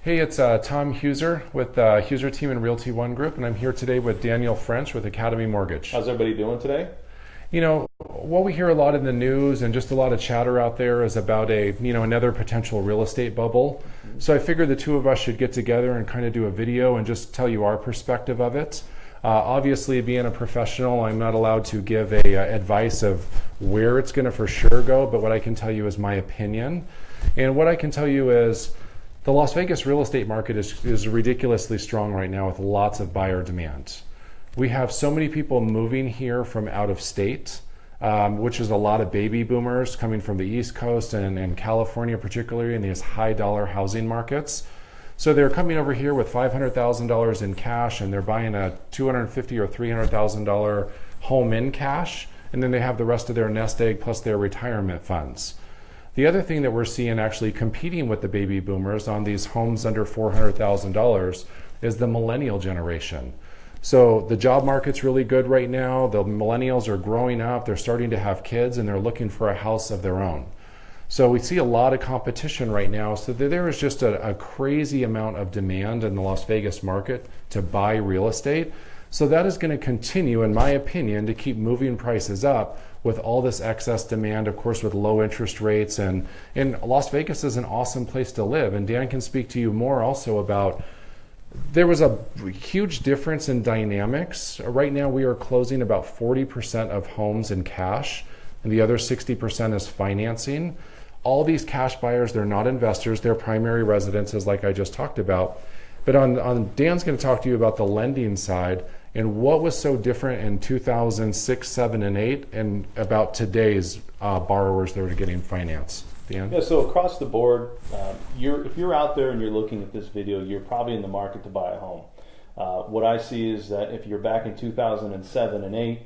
Hey, it's Tom Huser with Huser Team and Realty One Group, and I'm here today with Daniel French with Academy Mortgage. How's everybody doing today? You know, what we hear a lot in the news and just a lot of chatter out there is about another potential real estate bubble. So I figured the two of us should get together and kind of do a video and just tell you our perspective of it. Obviously, being a professional, I'm not allowed to give advice of where it's going to for sure go, but what I can tell you is my opinion. And what I can tell you is the Las Vegas real estate market is ridiculously strong right now with lots of buyer demand. We have so many people moving here from out of state, which is a lot of baby boomers coming from the East Coast and California, particularly in these high dollar housing markets. So they're coming over here with $500,000 in cash and they're buying a $250,000 or $300,000 home in cash, and then they have the rest of their nest egg plus their retirement funds. The other thing that we're seeing actually competing with the baby boomers on these homes under $400,000 is the millennial generation. So the job market's really good right now. The millennials are growing up, they're starting to have kids, and they're looking for a house of their own. So we see a lot of competition right now. So there is just a crazy amount of demand in the Las Vegas market to buy real estate. So that is going to continue, in my opinion, to keep moving prices up with all this excess demand, of course, with low interest rates. And Las Vegas is an awesome place to live. And Dan can speak to you more also about, there was a huge difference in dynamics. Right now we are closing about 40% of homes in cash, and the other 60% is financing. All these cash buyers, they're not investors, they're primary residences like I just talked about. But on Dan's going to talk to you about the lending side and what was so different in 2006, 7, and 8 and about today's borrowers that are getting financed. Dan? Yeah, so across the board, if you're out there and you're looking at this video, you're probably in the market to buy a home. What I see is that if you're back in 2007 and 8,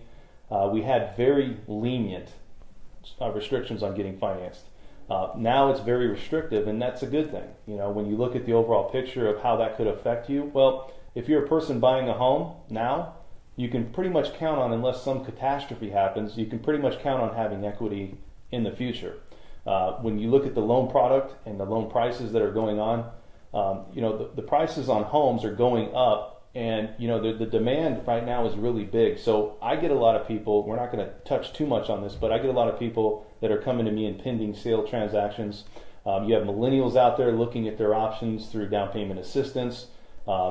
we had very lenient restrictions on getting financed. Now it's very restrictive, and that's a good thing. You know, when you look at the overall picture of how that could affect you, well, if you're a person buying a home now, you can pretty much count on, unless some catastrophe happens, you can pretty much count on having equity in the future. When you look at the loan product and the loan prices that are going on, the prices on homes are going up, and the demand right now is really big. So I get a lot of people, we're not going to touch too much on this, but I get a lot of people that are coming to me in pending sale transactions. You have millennials out there looking at their options through down payment assistance.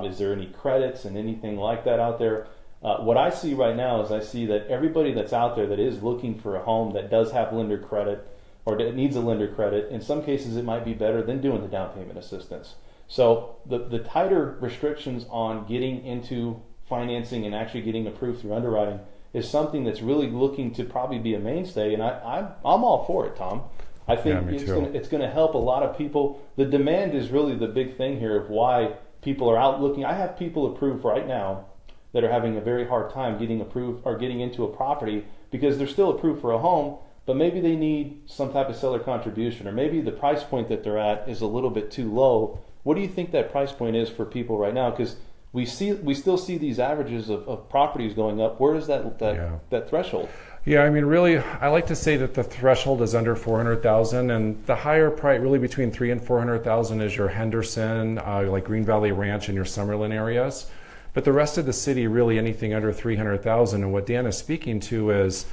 Is there any credits and anything like that out there? What I see right now is I see that everybody that's out there that is looking for a home that does have lender credit or that needs a lender credit, in some cases it might be better than doing the down payment assistance. So the tighter restrictions on getting into financing and actually getting approved through underwriting is something that's really looking to probably be a mainstay, and I'm all for it, Tom. I think it's going to help a lot of people. The demand is really the big thing here of why people are out looking. I have people approved right now that are having a very hard time getting approved or getting into a property because they're still approved for a home, but maybe they need some type of seller contribution, or maybe the price point that they're at is a little bit too low. What do you think that price point is for people right now? Because we still see these averages of properties going up. Where is that threshold? Yeah, I mean, really, I like to say that the threshold is under 400,000, and the higher price, really between 300,000 and 400,000, is your Henderson, like Green Valley Ranch and your Summerlin areas. But the rest of the city, really anything under 300,000. And what Dan is speaking to is,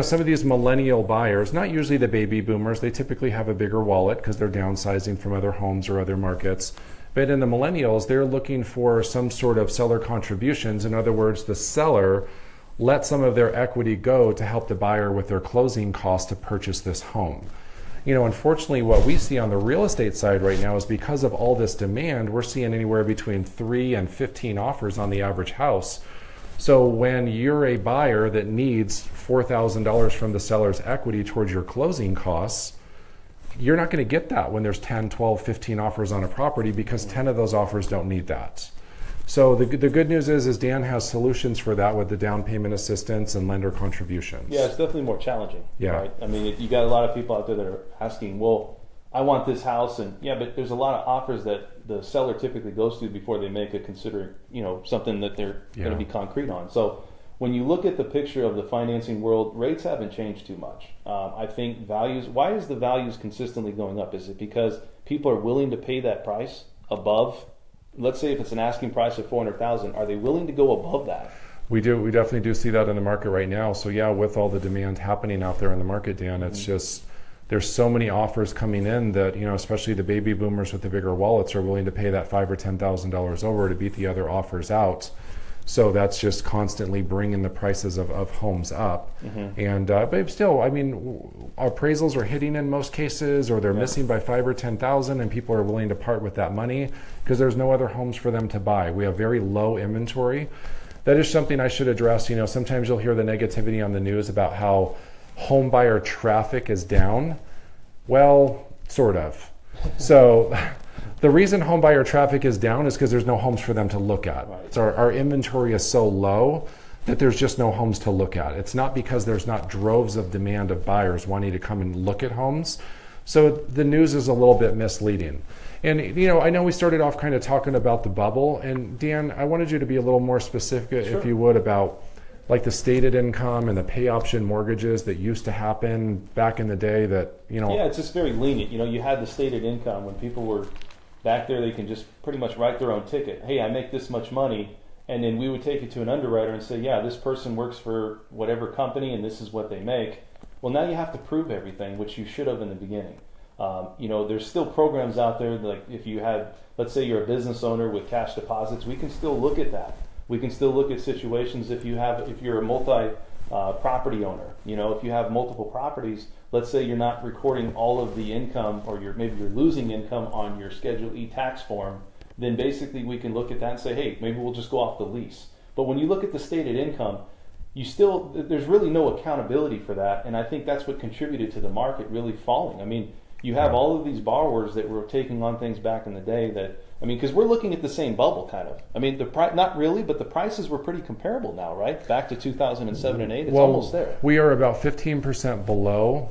some of these millennial buyers, not usually the baby boomers, they typically have a bigger wallet because they're downsizing from other homes or other markets. But in the millennials, they're looking for some sort of seller contributions. In other words, the seller let some of their equity go to help the buyer with their closing costs to purchase this home. Unfortunately, what we see on the real estate side right now is because of all this demand, we're seeing anywhere between 3 and 15 offers on the average house. So when you're a buyer that needs $4,000 from the seller's equity towards your closing costs, you're not going to get that when there's 10, 12, 15 offers on a property, because 10 of those offers don't need that. So the good news is Dan has solutions for that with the down payment assistance and lender contributions. Yeah, it's definitely more challenging. Yeah. Right? I mean, you got a lot of people out there that are asking, well, I want this house, and yeah, but there's a lot of offers that the seller typically goes through before they make something that they're going to be concrete on. So when you look at the picture of the financing world, rates haven't changed too much. I think values, why is the values consistently going up? Is it because people are willing to pay that price? above, let's say if it's an asking price of 400,000, are they willing to go above that? We definitely do see that in the market right now. So yeah, with all the demand happening out there in the market, Dan, it's just, there's so many offers coming in that, you know, especially the baby boomers with the bigger wallets are willing to pay that $5,000 or $10,000 over to beat the other offers out. So that's just constantly bringing the prices of homes up. And but still, I mean, our appraisals are hitting in most cases, or they're missing by 5,000 or 10,000, and people are willing to part with that money because there's no other homes for them to buy. We have very low inventory. That is something I should address. You know, sometimes you'll hear the negativity on the news about how home buyer traffic is down. Well, sort of. So the reason home buyer traffic is down is because there's no homes for them to look at. Right. So our inventory is so low that there's just no homes to look at. It's not because there's not droves of demand of buyers wanting to come and look at homes. So the news is a little bit misleading. And, you know, I know we started off kind of talking about the bubble. And Dan, I wanted you to be a little more specific, if you would, about like the stated income and the pay option mortgages that used to happen back in the day that, you know. Yeah, it's just very lenient. You know, you had the stated income when people were back there, they can just pretty much write their own ticket. Hey, I make this much money. And then we would take it to an underwriter and say, yeah, this person works for whatever company and this is what they make. Well, now you have to prove everything, which you should have in the beginning. You know, there's still programs out there, like if you had, let's say you're a business owner with cash deposits, we can still look at that. We can still look at situations if you're a multi-property owner. You know, if you have multiple properties, let's say you're not recording all of the income, or maybe you're losing income on your Schedule E tax form, then basically we can look at that and say, hey, maybe we'll just go off the lease. But when you look at the stated income, there's really no accountability for that, and I think that's what contributed to the market really falling. I mean, you have all of these borrowers that were taking on things back in the day that, I mean, because we're looking at the same bubble kind of. I mean, not really, but the prices were pretty comparable now, right? Back to 2007 and 8, it's almost there. We are about 15% below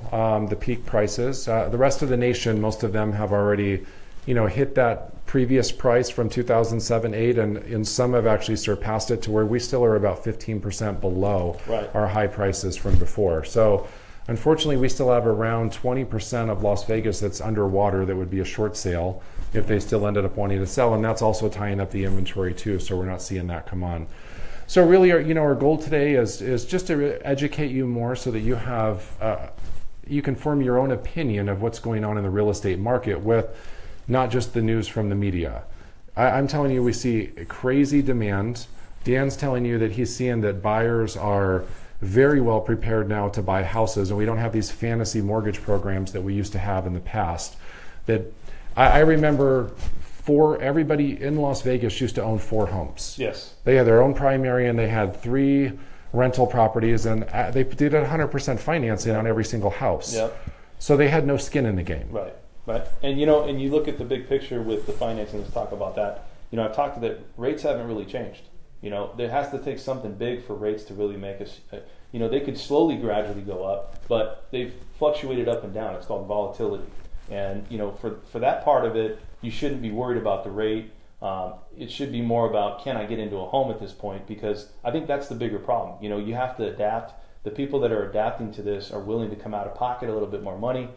the peak prices. The rest of the nation, most of them have already, you know, hit that previous price from 2007-8, and some have actually surpassed it to where we still are about 15% below our high prices from before. So unfortunately, we still have around 20% of Las Vegas that's underwater that would be a short sale if they still ended up wanting to sell, and that's also tying up the inventory too, so we're not seeing that come on. So really, our goal today is just to educate you more so that you have you can form your own opinion of what's going on in the real estate market with not just the news from the media. I'm telling you, we see crazy demand. Dan's telling you that he's seeing that buyers are very well prepared now to buy houses, and we don't have these fantasy mortgage programs that we used to have in the past. That I remember, everybody in Las Vegas used to own 4 homes. Yes. They had their own primary, and they had 3 rental properties, and they did 100% financing on every single house. Yep. So they had no skin in the game. Right. And and you look at the big picture with the financing. Let's talk about that. You know, I've talked that rates haven't really changed. You know, there has to take something big for rates to really make us, you know, they could slowly, gradually go up, but they've fluctuated up and down. It's called volatility. And, you know, for that part of it, you shouldn't be worried about the rate. It should be more about, can I get into a home at this point? Because I think that's the bigger problem. You know, you have to adapt. The people that are adapting to this are willing to come out of pocket a little bit more money.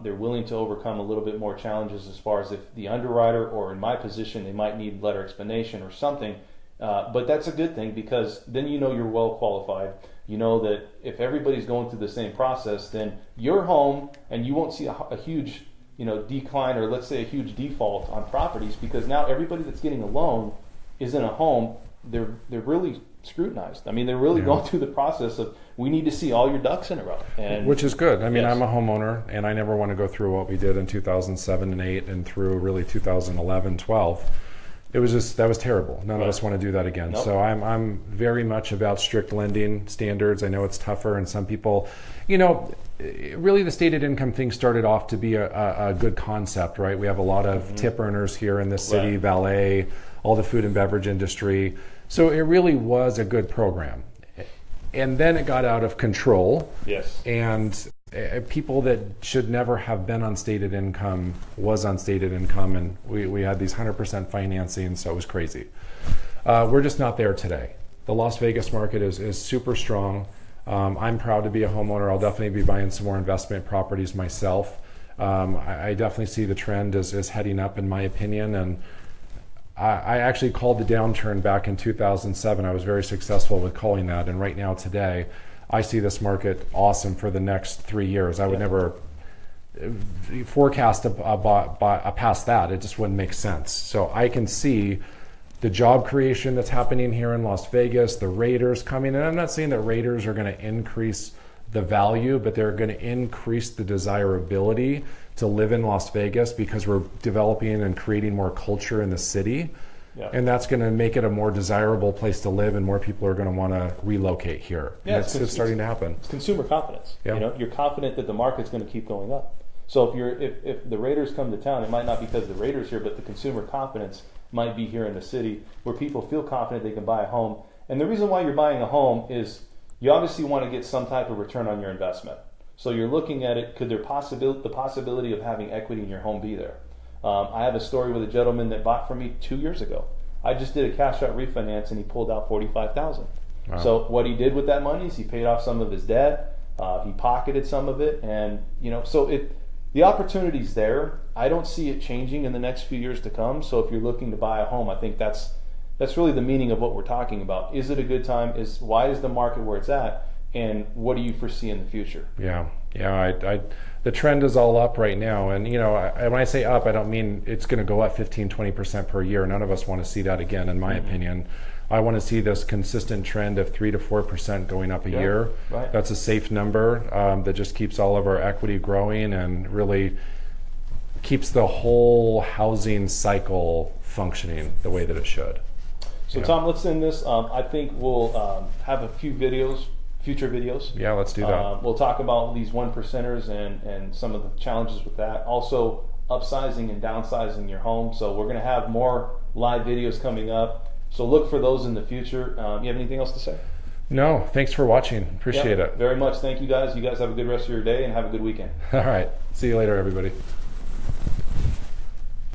They're willing to overcome a little bit more challenges as far as if the underwriter, or in my position, they might need letter explanation or something. But that's a good thing, because then you know you're well qualified. You know that if everybody's going through the same process, then you're home and you won't see a huge, you know, decline, or let's say a huge default on properties, because now everybody that's getting a loan is in a home. They're really scrutinized. I mean, they're really going through the process of, we need to see all your ducks in a row. And which is good. I mean, I'm a homeowner, and I never want to go through what we did in 2007 and 8 and through really 2011, 12. It was just, that was terrible. None of us want to do that again. Nope. So I'm very much about strict lending standards. I know it's tougher, and some people, you know, really the stated income thing started off to be a good concept, right? We have a lot of tip earners here in this city, valet, all the food and beverage industry. So it really was a good program. And then it got out of control. Yes. And people that should never have been on stated income was on stated income, and we had these 100% financing, so it was crazy. We're just not there today. The Las Vegas market is super strong. I'm proud to be a homeowner. I'll definitely be buying some more investment properties myself. I definitely see the trend is heading up, in my opinion. And I actually called the downturn back in 2007. I was very successful with calling that. And right now, today, I see this market awesome for the next 3 years. I would never forecast past that. It just wouldn't make sense. So I can see the job creation that's happening here in Las Vegas, the Raiders coming in. I'm not saying that Raiders are going to increase the value, but they're going to increase the desirability to live in Las Vegas because we're developing and creating more culture in the city. Yeah. And that's going to make it a more desirable place to live, and more people are going to want to relocate here. Yeah, it's starting to happen. It's consumer confidence. Yeah. You know, you're confident that the market's going to keep going up. So if the Raiders come to town, it might not be because the Raiders here, but the consumer confidence might be here in the city where people feel confident they can buy a home. And the reason why you're buying a home is you obviously want to get some type of return on your investment. So you're looking at it, could the possibility of having equity in your home be there? I have a story with a gentleman that bought from me 2 years ago. I just did a cash out refinance and he pulled out $45,000. Wow. So what he did with that money is he paid off some of his debt, he pocketed some of it, and the opportunity's there. I don't see it changing in the next few years to come. So if you're looking to buy a home, I think that's really the meaning of what we're talking about. Is it a good time? Why is the market where it's at? And what do you foresee in the future? Yeah. The trend is all up right now. And, when I say up, I don't mean it's going to go up 15, 20% per year. None of us want to see that again, in my opinion. I want to see this consistent trend of 3 to 4% going up a year. Right. That's a safe number that just keeps all of our equity growing and really keeps the whole housing cycle functioning the way that it should. So Tom, let's end this. I think we'll have a few future videos. Yeah, let's do that. We'll talk about these 1%ers and some of the challenges with that. Also, upsizing and downsizing your home. So we're going to have more live videos coming up. So look for those in the future. You have anything else to say? No, thanks for watching. Appreciate it. Very much. Thank you guys. You guys have a good rest of your day and have a good weekend. All right. See you later, everybody.